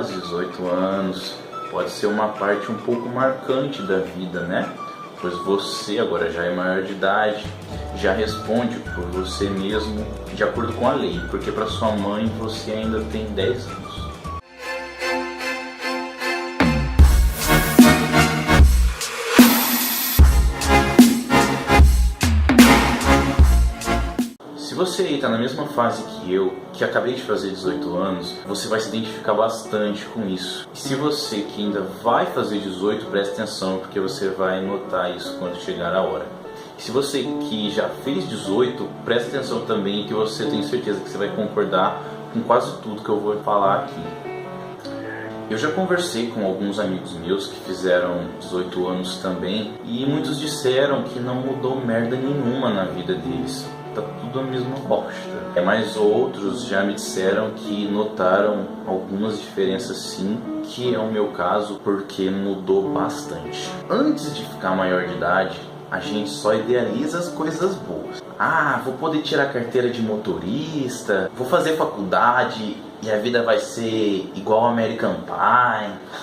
os 18 anos pode ser uma parte um pouco marcante da vida, né? Pois você agora já é maior de idade, já responde por você mesmo de acordo com a lei, porque para sua mãe você ainda tem 10 anos. Se você está na mesma fase que eu, que acabei de fazer 18 anos, você vai se identificar bastante com isso. E se você que ainda vai fazer 18, preste atenção, porque você vai notar isso quando chegar a hora. E se você que já fez 18, preste atenção também, que você tem certeza que você vai concordar com quase tudo que eu vou falar aqui. Eu já conversei com alguns amigos meus que fizeram 18 anos também, e muitos disseram que não mudou merda nenhuma na vida deles. Tá tudo a mesma bosta. Mas outros já me disseram que notaram algumas diferenças sim, que é o meu caso, porque mudou bastante. Antes de ficar maior de idade, a gente só idealiza as coisas boas. Ah, vou poder tirar carteira de motorista, vou fazer faculdade e a vida vai ser igual American Pie.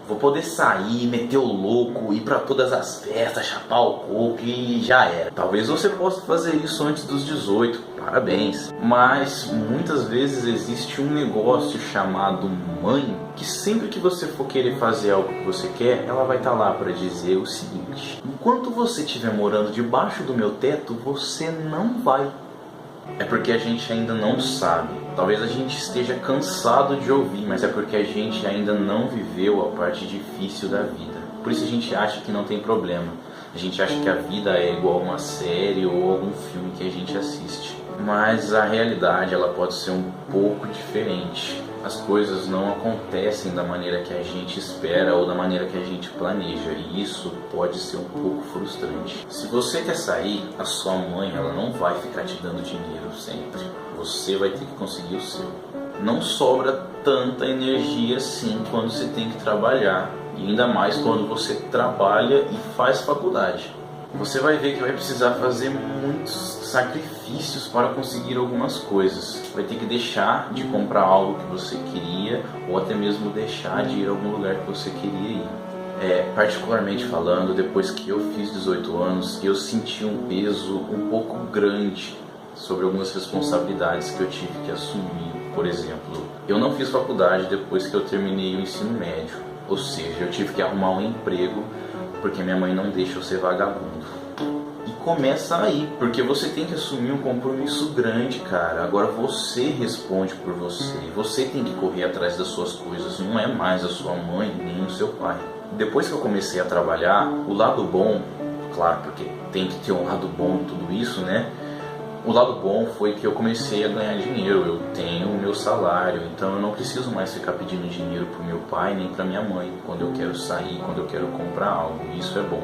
Vou poder sair, meter o louco, ir pra todas as festas, chapar o coco e já era. Talvez você possa fazer isso antes dos 18, parabéns. Mas muitas vezes existe um negócio chamado mãe, que sempre que você for querer fazer algo que você quer, ela vai estar lá para dizer o seguinte: enquanto você estiver morando debaixo do meu teto, você não vai. É porque a gente ainda não sabe. Talvez a gente esteja cansado de ouvir, mas é porque a gente ainda não viveu a parte difícil da vida. Por isso a gente acha que não tem problema. A gente acha que a vida é igual uma série ou algum filme que a gente assiste. Mas a realidade ela pode ser um pouco diferente. As coisas não acontecem da maneira que a gente espera ou da maneira que a gente planeja, e isso pode ser um pouco frustrante. Se você quer sair, a sua mãe ela não vai ficar te dando dinheiro sempre. Você vai ter que conseguir o seu. Não sobra tanta energia assim quando você tem que trabalhar, e ainda mais quando você trabalha e faz faculdade. Você vai ver que vai precisar fazer muitos sacrifícios para conseguir algumas coisas. Vai ter que deixar de comprar algo que você queria, ou até mesmo deixar de ir a algum lugar que você queria ir. Particularmente falando, depois que eu fiz 18 anos, eu senti um peso um pouco grande sobre algumas responsabilidades que eu tive que assumir. Por exemplo, eu não fiz faculdade depois que eu terminei o ensino médio. Ou seja, eu tive que arrumar um emprego porque minha mãe não deixa eu ser vagabundo. E começa aí, porque você tem que assumir um compromisso grande, cara. Agora você responde por você. Você tem que correr atrás das suas coisas. Não é mais a sua mãe nem o seu pai. Depois que eu comecei a trabalhar, o lado bom, claro, porque tem que ter um lado bom em tudo isso, né? O lado bom foi que eu comecei a ganhar dinheiro, eu tenho o meu salário, então eu não preciso mais ficar pedindo dinheiro pro meu pai nem pra minha mãe quando eu quero sair, quando eu quero comprar algo. Isso é bom.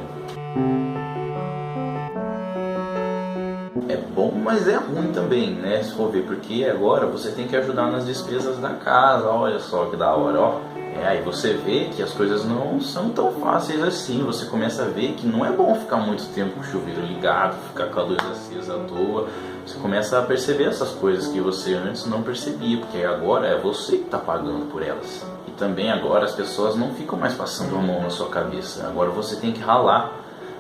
É bom, mas é ruim também, né, se for ver, porque agora você tem que ajudar nas despesas da casa. Olha só que da hora, ó. Aí você vê que as coisas não são tão fáceis assim. Você começa a ver que não é bom ficar muito tempo com o chuveiro ligado, ficar com a luz acesa à toa. Você começa a perceber essas coisas que você antes não percebia, porque agora é você que está pagando por elas. E também agora as pessoas não ficam mais passando a mão na sua cabeça. Agora você tem que ralar.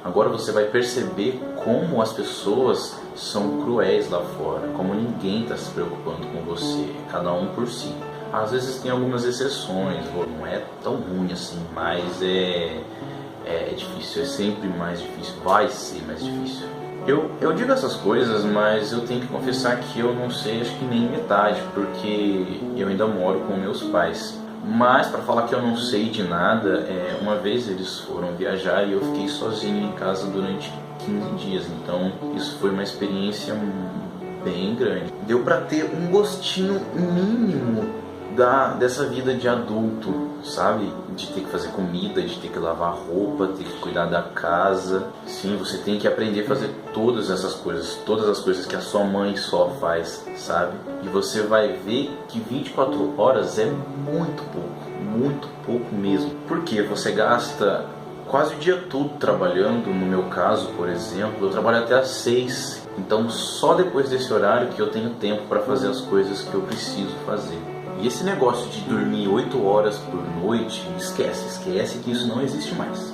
Agora você vai perceber como as pessoas são cruéis lá fora, como ninguém está se preocupando com você, cada um por si. Às vezes tem algumas exceções, não é tão ruim assim, mas é difícil, é sempre mais difícil, vai ser mais difícil. Eu digo essas coisas, mas eu tenho que confessar que eu não sei, acho que nem metade, porque eu ainda moro com meus pais. Mas para falar que eu não sei de nada, uma vez eles foram viajar e eu fiquei sozinho em casa durante 15 dias, então isso foi uma experiência bem grande. Deu para ter um gostinho mínimo dessa vida de adulto, sabe? De ter que fazer comida, de ter que lavar roupa, ter que cuidar da casa. Sim, você tem que aprender a fazer todas essas coisas, todas as coisas que a sua mãe só faz, sabe? E você vai ver que 24 horas é muito pouco mesmo. Porque você gasta quase o dia todo trabalhando. No meu caso, por exemplo, eu trabalho até às 6. Então só depois desse horário que eu tenho tempo para fazer as coisas que eu preciso fazer. E esse negócio de dormir 8 horas por noite, esquece que isso não existe mais.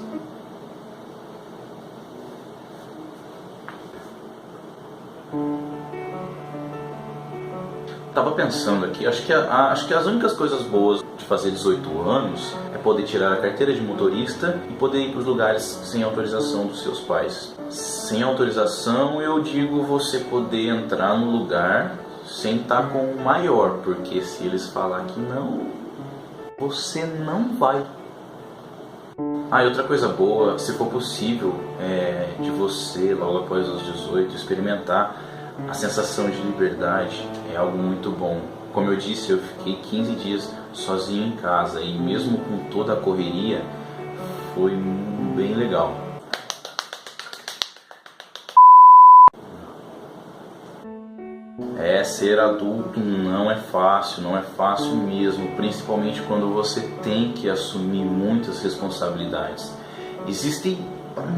Tava pensando aqui, acho que as únicas coisas boas de fazer 18 anos é poder tirar a carteira de motorista e poder ir para os lugares sem autorização dos seus pais. Sem autorização eu digo você poder entrar no lugar sem estar com o maior, porque se eles falar que não, você não vai. Ah, e outra coisa boa, se for possível, de você, logo após os 18, experimentar a sensação de liberdade. É algo muito bom. Como eu disse, eu fiquei 15 dias sozinho em casa e mesmo com toda a correria, foi bem legal. Ser adulto não é fácil mesmo, principalmente quando você tem que assumir muitas responsabilidades. Existem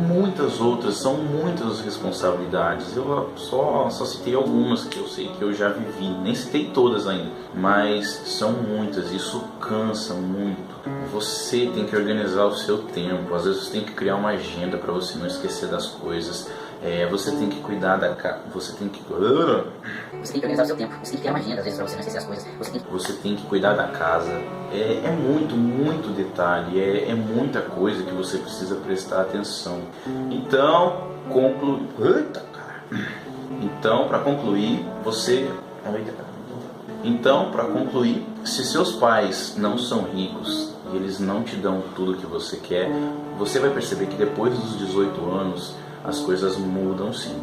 muitas outras, são muitas responsabilidades. Eu só citei algumas que eu sei que eu já vivi, nem citei todas ainda, mas são muitas, isso cansa muito. Você tem que organizar o seu tempo, às vezes você tem que criar uma agenda para você não esquecer das coisas. Você tem que cuidar da casa, você tem que organizar o seu tempo, você tem que criar uma agenda, às vezes, pra você não esquecer as coisas. Você tem que cuidar da casa. É muito detalhe, é muita coisa que você precisa prestar atenção. Então, para concluir, se seus pais não são ricos e eles não te dão tudo que você quer, você vai perceber que depois dos 18 anos as coisas mudam sim.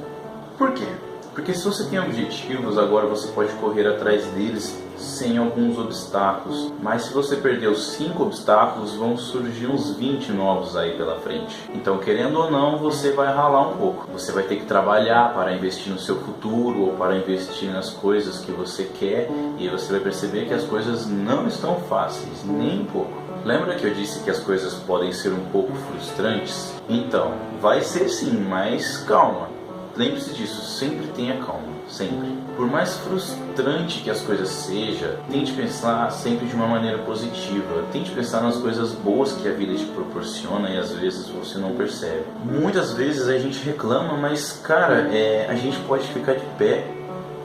Por quê? Porque se você tem objetivos, agora você pode correr atrás deles sem alguns obstáculos. Mas se você perdeu 5 obstáculos, vão surgir uns 20 novos aí pela frente. Então, querendo ou não, você vai ralar um pouco. Você vai ter que trabalhar para investir no seu futuro ou para investir nas coisas que você quer. E você vai perceber que as coisas não estão fáceis, nem um pouco. Lembra que eu disse que as coisas podem ser um pouco frustrantes? Então, vai ser sim, mas calma. Lembre-se disso, sempre tenha calma, sempre. Por mais frustrante que as coisas sejam, tente pensar sempre de uma maneira positiva. Tente pensar nas coisas boas que a vida te proporciona e às vezes você não percebe. Muitas vezes a gente reclama, mas cara, a gente pode ficar de pé,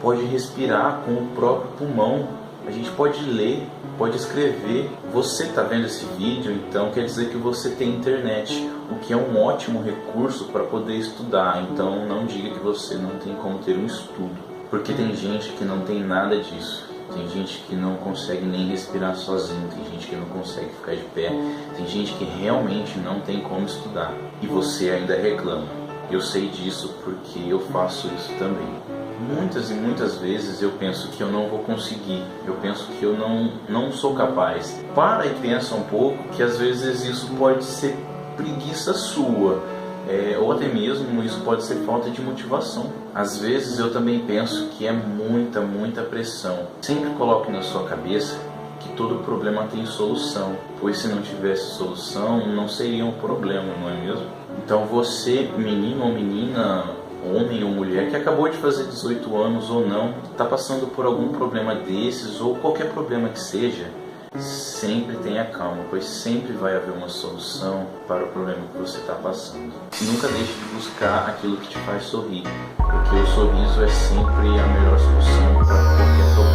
pode respirar com o próprio pulmão. A gente pode ler, pode escrever. Você está vendo esse vídeo, então quer dizer que você tem internet, o que é um ótimo recurso para poder estudar. Então não diga que você não tem como ter um estudo, porque tem gente que não tem nada disso. Tem gente que não consegue nem respirar sozinho, tem gente que não consegue ficar de pé, tem gente que realmente não tem como estudar. E você ainda reclama. Eu sei disso porque eu faço isso também. Muitas e muitas vezes eu penso que eu não vou conseguir, eu penso que eu não sou capaz. Para e pensa um pouco que às vezes isso pode ser preguiça sua, ou até mesmo isso pode ser falta de motivação. Às vezes eu também penso que é muita pressão. Sempre coloque na sua cabeça que todo problema tem solução, pois se não tivesse solução não seria um problema, não é mesmo? Então você, menino ou menina, homem ou mulher que acabou de fazer 18 anos ou não, está passando por algum problema desses ou qualquer problema que seja, sempre tenha calma, pois sempre vai haver uma solução para o problema que você está passando. Nunca deixe de buscar aquilo que te faz sorrir, porque o sorriso é sempre a melhor solução para qualquer problema.